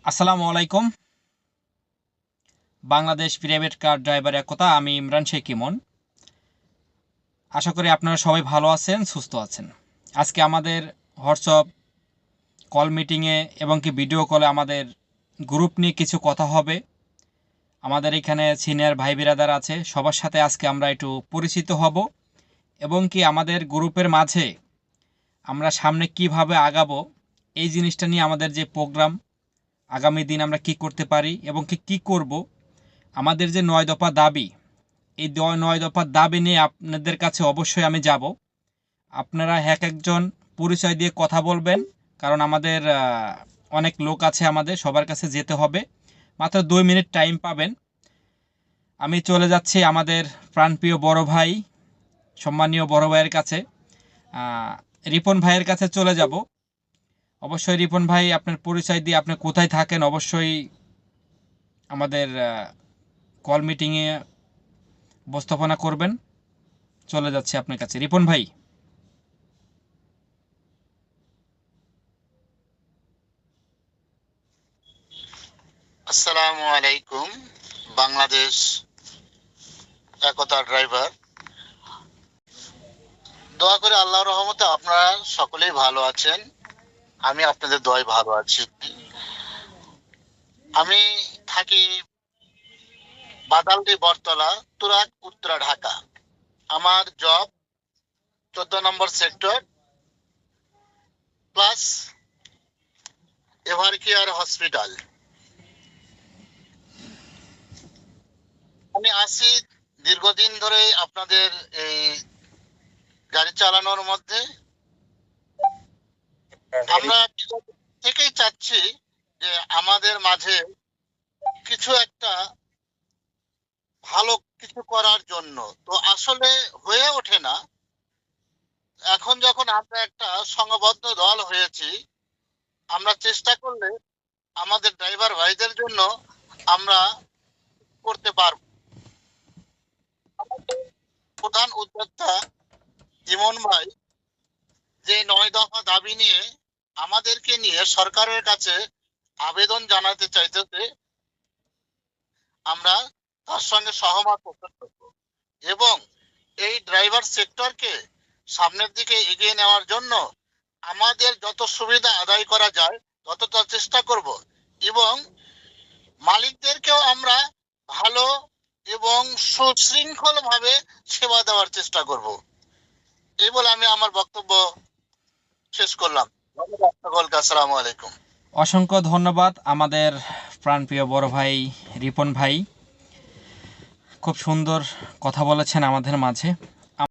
আসসালামু আলাইকুম। Bangladesh private car driver একতা, আমি ইমরান শেখ ইমন। আশা করি আপনারা সবাই ভালো আছেন, সুস্থ আছেন। আজকে আমাদের হোয়াটসঅ্যাপ কল মিটিংয়ে এবং কি ভিডিও কলে আমাদের গ্রুপ নিয়ে কিছু কথা হবে। আমাদের এখানে সিনিয়র ভাই বিরাদার আছে, সবার সাথে আজকে আমরা একটু পরিচিত হব এবং কি আমাদের গ্রুপের মাঝে আমরা সামনে কিভাবে আগাবো এই জিনিসটা নিয়ে আমাদের যে প্রোগ্রাম, আগামী দিন আমরা কি করতে পারি এবং কি করব, আমাদের যে 9 দফা দাবি, এই 9 দফার দাবি নিয়ে আপনাদের কাছে অবশ্যই আমি যাব। আপনারা এক একজন পরিচয় দিয়ে কথা বলবেন, কারণ আমাদের অনেক লোক আছে, আমাদের সবার কাছে যেতে হবে। মাত্র 2 মিনিট টাইম পাবেন। আমি চলে যাচ্ছি আমাদের প্রাণপ্রিয় বড় ভাই, সম্মানীয় বড় ভাইয়ের কাছে, রিপন ভাইয়ের কাছে চলে যাব। অবশ্যই রিপন ভাই, আপনার পরিচয় দিয়ে আপনি কোথায় থাকেন অবশ্যই আমাদের কল মিটিংয়ে উপস্থাপনা করবেন। চলে যাচ্ছে আপনার কাছে রিপন ভাই। আসসালামু আলাইকুম। বাংলাদেশ একতা ড্রাইভার, দোয়া করে আল্লাহর রহমতে আপনারা সকলেই ভালো আছেন। আমি আপনাদের দোয়ায় ভালো আছি। আমি থাকি বাদালদি বরতলা, তুরাগ, উত্তরা, ঢাকা। আমার জব 14 নম্বর sector plus Ever Care Hospital. আমি আসি দীর্ঘদিন ধরে আপনাদের এই গাড়ি চালানোর মধ্যে। আমরা থেকেই চাচ্ছি যে আমাদের মাঝে কিছু একটা ভালো কিছু করার জন্য, তো আসলে হয়ে ওঠে না। এখন যখন আমরা একটা সংঘবদ্ধ দল হয়েছি, আমরা চেষ্টা করলে আমাদের ড্রাইভার ভাইদের জন্য আমরা করতে পারব। আমাদের প্রধান উদ্যোক্তা ইমন ভাই যে 9 দফা দাবি নিয়ে আমাদেরকে নিয়ে সরকারের কাছে আবেদন জানাতে চাইতেছে, আমরা তার সঙ্গে সহমত প্রকাশ করব এবং এই ড্রাইভার সেক্টরকে সামনের দিকে এগিয়ে নেওয়ার জন্য আমাদের যত সুবিধা আদায় করা যায় ততটা চেষ্টা করব এবং মালিকদেরকেও আমরা ভালো এবং সুশৃঙ্খল ভাবে সেবা দেওয়ার চেষ্টা করব। এই বলে আমি আমার বক্তব্য শেষ করলাম। ধন্যবাদ সকলকে। আসসালামু আলাইকুম। অসংখ্য ধন্যবাদ আমাদের প্রাণপ্রিয় বড় ভাই রিপন ভাই। খুব সুন্দর কথা বলেছেন আমাদের মাঝে।